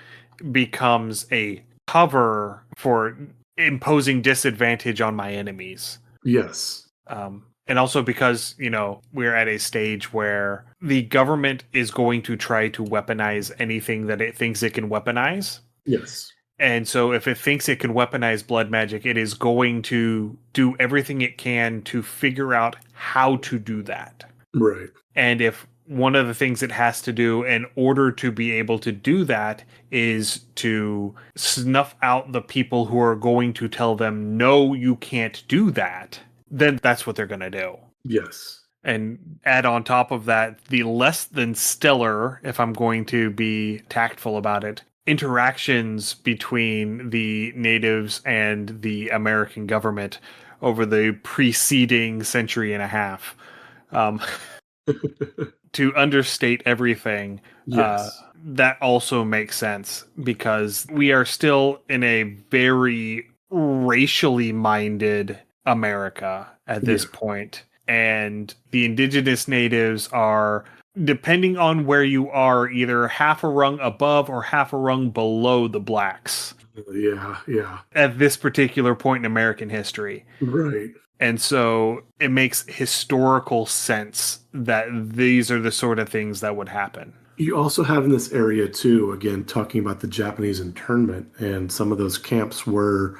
becomes a cover for imposing disadvantage on my enemies. Yes. And also because, we're at a stage where the government is going to try to weaponize anything that it thinks it can weaponize. Yes. And so if it thinks it can weaponize blood magic, it is going to do everything it can to figure out how to do that. Right. And if one of the things it has to do in order to be able to do that is to snuff out the people who are going to tell them, no, you can't do that, then that's what they're going to do. Yes. And add on top of that, the less than stellar, if I'm going to be tactful about it, interactions between the natives and the American government over the preceding century and a half. To understate everything, Yes. that also makes sense because we are still in a very racially minded America at this point. And the indigenous natives are, depending on where you are, either half a rung above or half a rung below the blacks. Yeah. At this particular point in American history. Right. And so it makes historical sense that these are the sort of things that would happen. You also have in this area, too, again, talking about the Japanese internment, and some of those camps were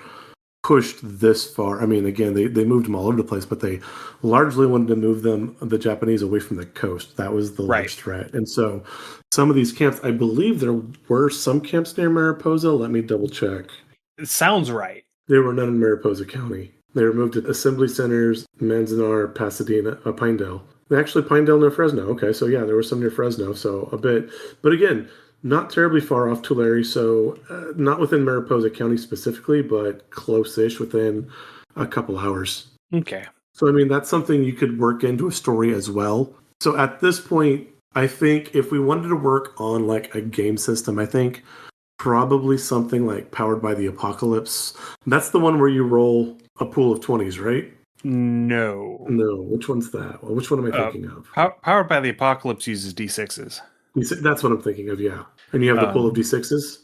pushed this far. I mean, again, they moved them all over the place, but they largely wanted to move the Japanese, away from the coast. That was the large threat. And so some of these camps, I believe there were some camps near Mariposa. Let me double check. It sounds right. There were none in Mariposa County. They were moved to Assembly Centers, Manzanar, Pasadena, Pinedale. Actually, Pinedale near Fresno. Okay, so yeah, there were some near Fresno, so a bit. But again, not terribly far off Tulare, so not within Mariposa County specifically, but close-ish, within a couple hours. Okay. So, I mean, that's something you could work into a story as well. So at this point, I think if we wanted to work on like a game system, I think probably something like Powered by the Apocalypse. That's the one where you roll a pool of 20s, right? No. Which one's that? Well, which one am I thinking of? Powered by the Apocalypse uses D6s. That's what I'm thinking of, yeah. And you have the pool of D6s?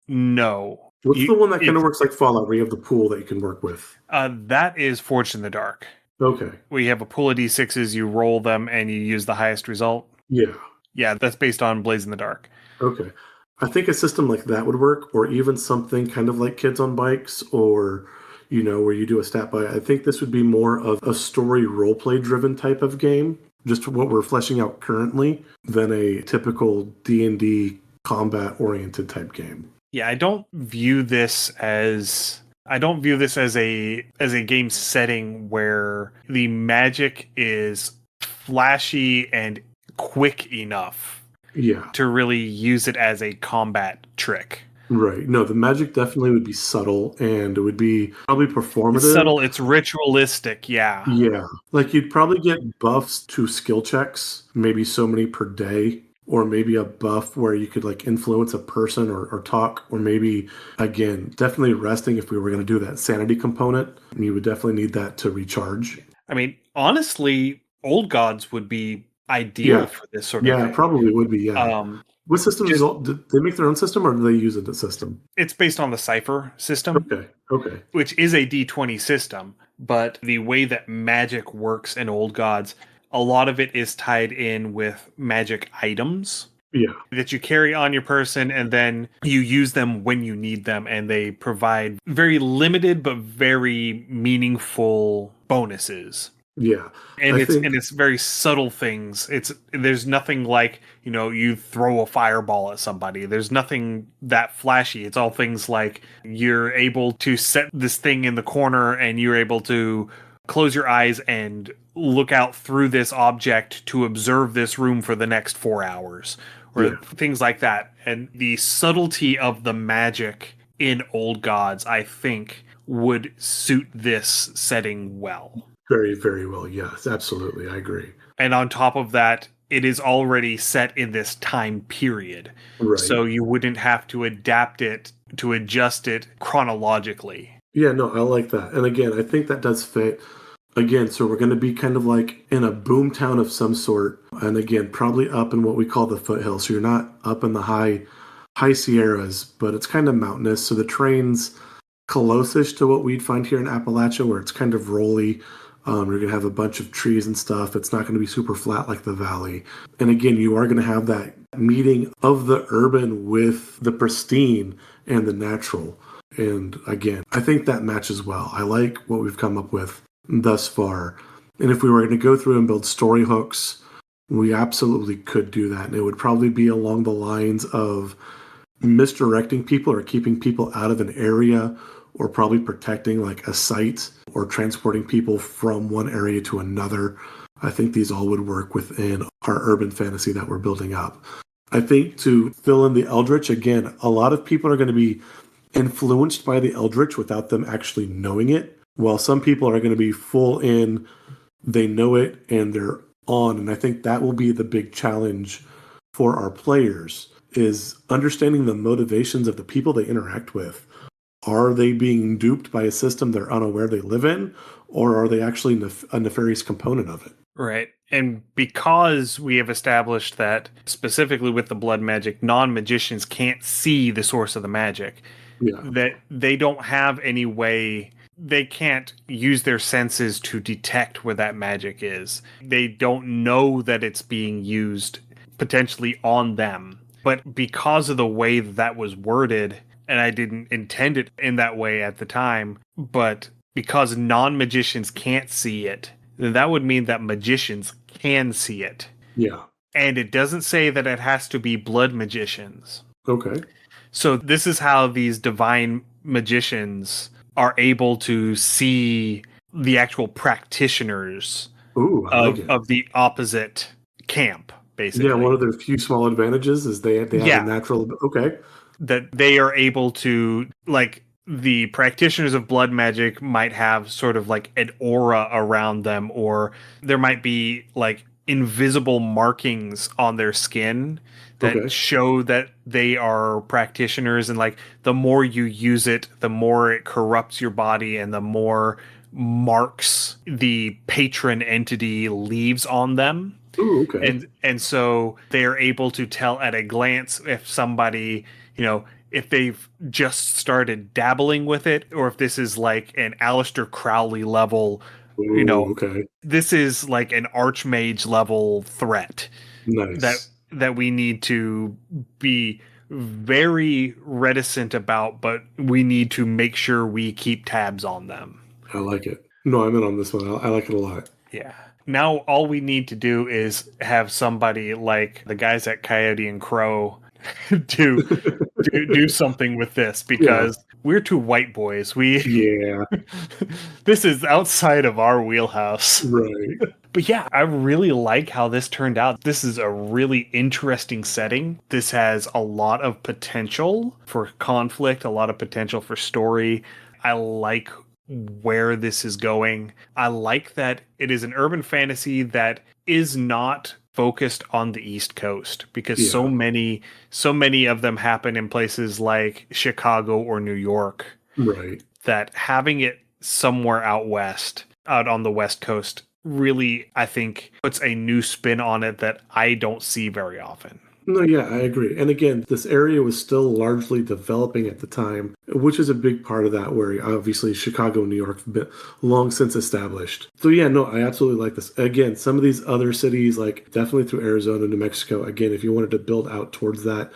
No. What's the one that kind of works like Fallout, where you have the pool that you can work with? That is Forged in the Dark. Okay. We have a pool of D6s, you roll them, and you use the highest result. Yeah. Yeah, that's based on Blaze in the Dark. Okay. I think a system like that would work, or even something kind of like Kids on Bikes, or where you do a stat buy. I think this would be more of a story roleplay driven type of game, just what we're fleshing out currently, than a typical D&D combat oriented type game. Yeah, I don't view this as a game setting where the magic is flashy and quick enough to really use it as a combat trick. Right. No, the magic definitely would be subtle, and it would be probably performative. It's subtle, it's ritualistic, yeah. Yeah. Like you'd probably get buffs to skill checks, maybe so many per day, or maybe a buff where you could like influence a person or talk, or maybe, again, definitely resting if we were going to do that sanity component. You would definitely need that to recharge. I mean, honestly, Old Gods would be ideal for this sort of thing. Yeah, it probably would be, yeah. What system did they make their own system, or do they use a system? It's based on the Cypher system. Okay. Which is a D20 system, but the way that magic works in Old Gods, a lot of it is tied in with magic items. Yeah. That you carry on your person, and then you use them when you need them, and they provide very limited but very meaningful bonuses. Yeah. And it's very subtle things. There's nothing like, you throw a fireball at somebody. There's nothing that flashy. It's all things like you're able to set this thing in the corner, and you're able to close your eyes and look out through this object to observe this room for the next 4 hours, or things like that. And the subtlety of the magic in Old Gods, I think, would suit this setting well. Very, very well. Yes, absolutely. I agree. And on top of that, it is already set in this time period. Right. So you wouldn't have to adapt it to adjust it chronologically. Yeah, no, I like that. And again, I think that does fit. Again, so we're going to be kind of like in a boom town of some sort. And again, probably up in what we call the foothills. So you're not up in the high Sierras, but it's kind of mountainous. So the terrain's close-ish to what we'd find here in Appalachia, where it's kind of rolly. You're going to have a bunch of trees and stuff. It's not going to be super flat like the valley. And again, you are going to have that meeting of the urban with the pristine and the natural. And again, I think that matches well. I like what we've come up with thus far. And if we were going to go through and build story hooks, we absolutely could do that. And it would probably be along the lines of misdirecting people or keeping people out of an area, or probably protecting like a site or transporting people from one area to another. I think these all would work within our urban fantasy that we're building up. I think to fill in the Eldritch, again, a lot of people are going to be influenced by the Eldritch without them actually knowing it, while some people are going to be full in, they know it, and they're on. And I think that will be the big challenge for our players, is understanding the motivations of the people they interact with. Are they being duped by a system they're unaware they live in, or are they actually a nefarious component of it? Right. And because we have established that specifically with the blood magic, non-magicians can't see the source of the magic, that they don't have any way, they can't use their senses to detect where that magic is. They don't know that it's being used potentially on them. But because of the way that was worded, and I didn't intend it in that way at the time, but because non-magicians can't see it, then that would mean that magicians can see it. Yeah. And it doesn't say that it has to be blood magicians. Okay. So this is how these divine magicians are able to see the actual practitioners of the opposite camp, basically. Yeah, one of their few small advantages is they have a natural... Okay. That they are able to, like, the practitioners of blood magic might have sort of like an aura around them, or there might be like invisible markings on their skin that show that they are practitioners. And like the more you use it, the more it corrupts your body and the more marks the patron entity leaves on them. Ooh, okay. And so they're able to tell at a glance if somebody, if they've just started dabbling with it, or if this is like an Aleister Crowley level, this is like an Archmage level threat. Nice. That we need to be very reticent about, but we need to make sure we keep tabs on them. I like it. No, I'm in on this one. I like it a lot. Yeah. Now all we need to do is have somebody like the guys at Coyote and Crow do something with this, because we're two white boys. This is outside of our wheelhouse. Right. But yeah, I really like how this turned out. This is a really interesting setting. This has a lot of potential for conflict, a lot of potential for story. I like where this is going. I like that it is an urban fantasy that is not focused on the East Coast, because so many of them happen in places like Chicago or New York. Right. That having it somewhere out west, out on the West Coast, really, I think, puts a new spin on it that I don't see very often. No, yeah, I agree. And again, this area was still largely developing at the time, which is a big part of that, where obviously Chicago and New York have been long since established. So yeah, no, I absolutely like this. Again, some of these other cities, like definitely through Arizona, New Mexico, again, if you wanted to build out towards that,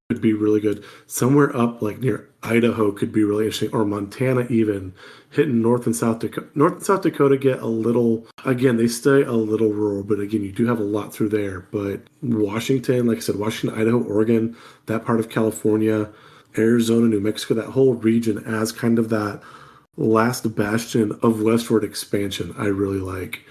would be really good. Somewhere up like near Idaho could be really interesting, or Montana even, hitting North and South Dakota. North and South Dakota get a little, again, they stay a little rural, but again, you do have a lot through there. But Washington, like I said, Washington, Idaho, Oregon, that part of California, Arizona, New Mexico, that whole region as kind of that last bastion of westward expansion, I really like.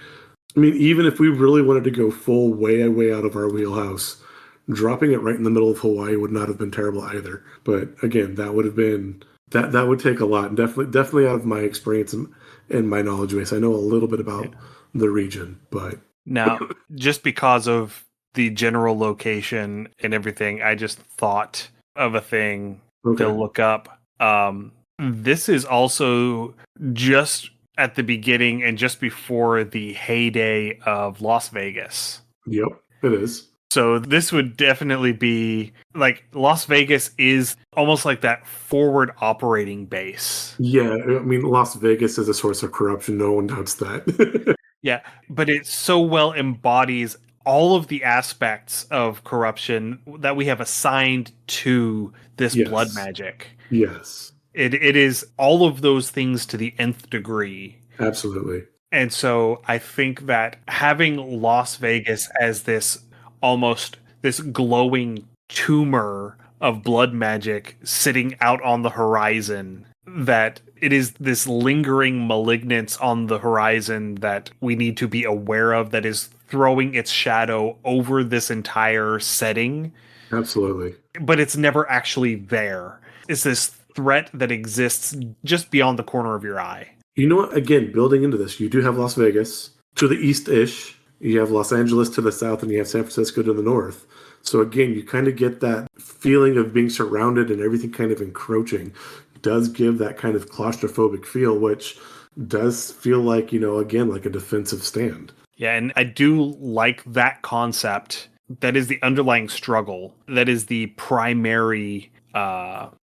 I mean, even if we really wanted to go full way out of our wheelhouse, dropping it right in the middle of Hawaii would not have been terrible either. But again, that would have been, that would take a lot. And definitely out of my experience and my knowledge base, I know a little bit about the region. But now, just because of the general location and everything, I just thought of a thing to look up. This is also just at the beginning and just before the heyday of Las Vegas. Yep, it is. So this would definitely be like Las Vegas is almost like that forward operating base. Yeah, I mean, Las Vegas is a source of corruption. No one doubts that. Yeah, but it so well embodies all of the aspects of corruption that we have assigned to this blood Yes. magic. Yes, It is all of those things to the nth degree. absolutely. And so I think that having Las Vegas as this almost this glowing tumor of blood magic sitting out on the horizon, that it is this lingering malignance on the horizon that we need to be aware of, that is throwing its shadow over this entire setting, Absolutely. but it's never actually there. It's this threat that exists just beyond the corner of your eye. You know what? Again, building into this, you do have Las Vegas to the east-ish. You have Los Angeles to the south, and you have San Francisco to the north. So again, you kind of get that feeling of being surrounded and everything kind of encroaching. Does give that kind of claustrophobic feel, which does feel like, again, like a defensive stand. Yeah, and I do like that concept. That is the underlying struggle. That is the primary,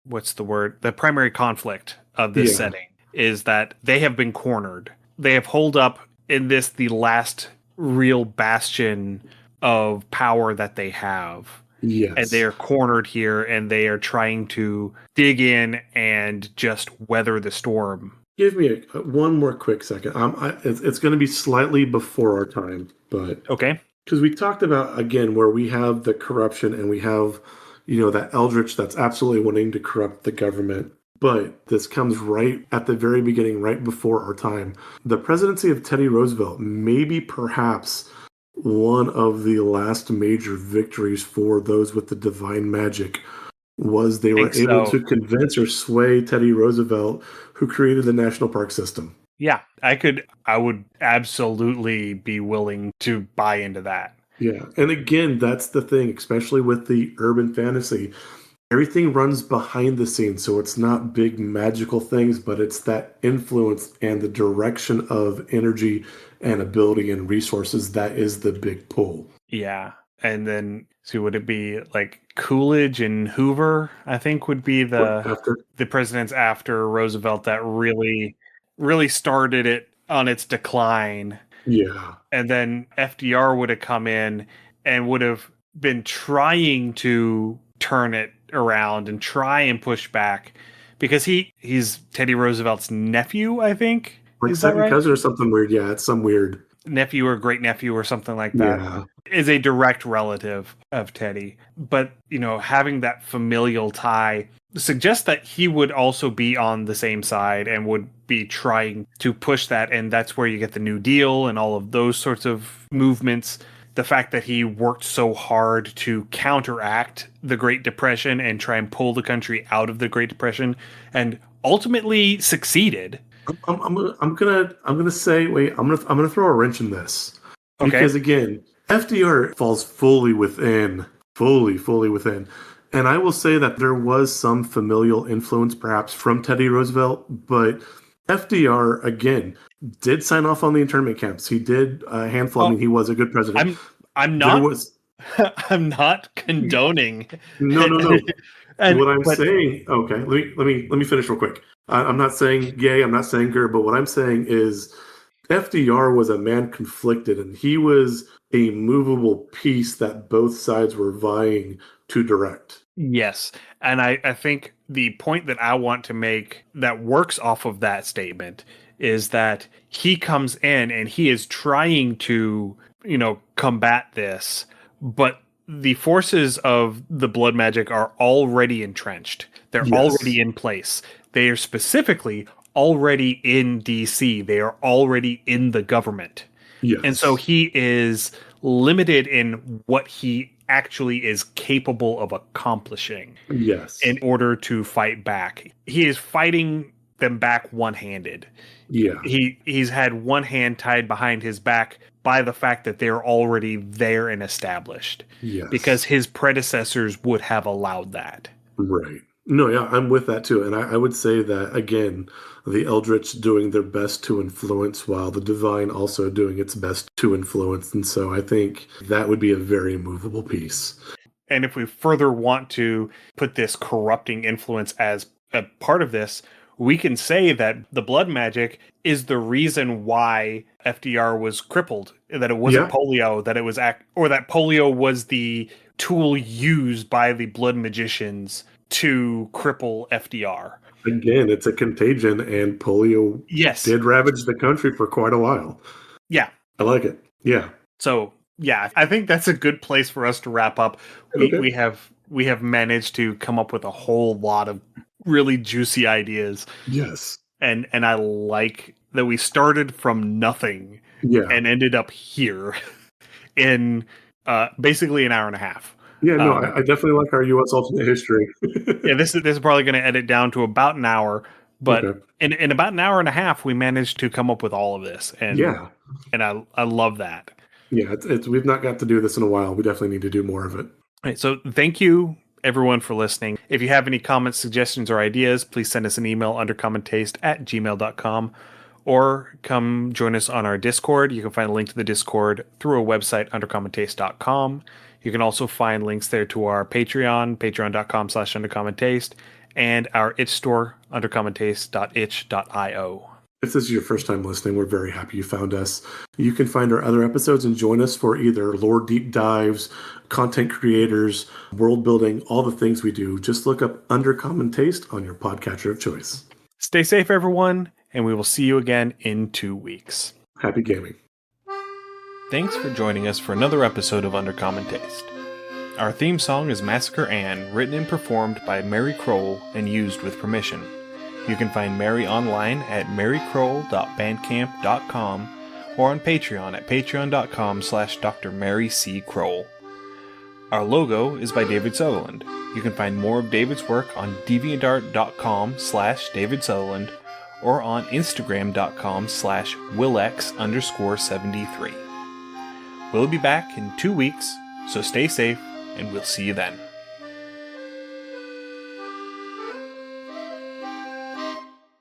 what's the word? The primary conflict of this setting is that they have been cornered. They have holed up in this, the last real bastion of power that they have. Yes. And they are cornered here, and they are trying to dig in and just weather the storm. Give me one more quick second. It's going to be slightly before our time, but okay, because we talked about again where we have the corruption and we have, that eldritch that's absolutely wanting to corrupt the government. But this comes right at the very beginning, right before our time. The presidency of Teddy Roosevelt, maybe perhaps one of the last major victories for those with the divine magic, was they were able to convince or sway Teddy Roosevelt, who created the national park system. Yeah, I would absolutely be willing to buy into that. Yeah. And again, that's the thing, especially with the urban fantasy. Everything runs behind the scenes, so it's not big magical things, but it's that influence and the direction of energy and ability and resources that is the big pull. Yeah. And then, so would it be like Coolidge and Hoover, I think, would be the presidents after Roosevelt that really started it on its decline. Yeah. And then FDR would have come in and would have been trying to turn it around and try and push back, because he's Teddy Roosevelt's nephew, I think. Like second cousin or something weird. Yeah, it's some weird nephew or great nephew or something like that. Yeah. Is a direct relative of Teddy. But, having that familial tie suggests that he would also be on the same side and would be trying to push that. And that's where you get the New Deal and all of those sorts of movements. The fact that he worked so hard to counteract the Great Depression and try and pull the country out of the Great Depression, and ultimately succeeded. I'm gonna say, wait, I'm gonna throw a wrench in this. Because again, FDR falls fully within. And I will say that there was some familial influence perhaps from Teddy Roosevelt, but FDR, again, did sign off on the internment camps. He did a handful. I mean, he was a good president. I'm not I'm not condoning. No. What I'm saying, okay, let me finish real quick. I'm not saying yay, I'm not saying grr, but what I'm saying is FDR was a man conflicted, and he was a movable piece that both sides were vying to direct. Yes. And I think the point that I want to make that works off of that statement is that he comes in and he is trying to, combat this, but the forces of the blood magic are already entrenched. They're already in place. They are specifically already in DC. They are already in the government. Yes. And so he is limited in what he actually is capable of accomplishing. Yes. In order to fight back. He is fighting them back one-handed. Yeah. He's had one hand tied behind his back by the fact that they're already there and established. Yes. Because his predecessors would have allowed that. Right. No, yeah, I'm with that too. And I would say that, again, the Eldritch doing their best to influence while the Divine also doing its best to influence. And so I think that would be a very movable piece. And if we further want to put this corrupting influence as a part of this, we can say that the blood magic is the reason why FDR was crippled, that it wasn't polio, that it was or that polio was the tool used by the blood magicians to cripple FDR. Again, it's a contagion, and polio did ravage the country for quite a while. Yeah. I like it. Yeah. So, yeah, I think that's a good place for us to wrap up. We have managed to come up with a whole lot of really juicy ideas. Yes. And I like that we started from nothing and ended up here in basically an hour and a half. Yeah, no, I definitely like our U.S. alternate history. Yeah, this is probably going to edit down to about an hour, but in about an hour and a half, we managed to come up with all of this, and I love that. Yeah, it's we've not got to do this in a while. We definitely need to do more of it. All right, so thank you everyone for listening. If you have any comments, suggestions, or ideas, please send us an email undercommontaste@gmail.com. Or come join us on our Discord. You can find a link to the Discord through our website, undercommontaste.com. You can also find links there to our Patreon, patreon.com/undercommontaste, and our itch store, undercommontaste.itch.io. If this is your first time listening, we're very happy you found us. You can find our other episodes and join us for either lore deep dives, content creators, world building, all the things we do. Just look up Undercommon Taste on your podcatcher of choice. Stay safe, everyone, and we will see you again in 2 weeks. Happy gaming. Thanks for joining us for another episode of Undercommon Taste. Our theme song is Massacre Anne, written and performed by Mary Kroll and used with permission. You can find Mary online at marykroll.bandcamp.com or on Patreon at patreon.com/Dr. Mary C. Kroll. Our logo is by David Sutherland. You can find more of David's work on deviantart.com/David Sutherland or on Instagram.com/Willex_73. We'll be back in 2 weeks, so stay safe, and we'll see you then.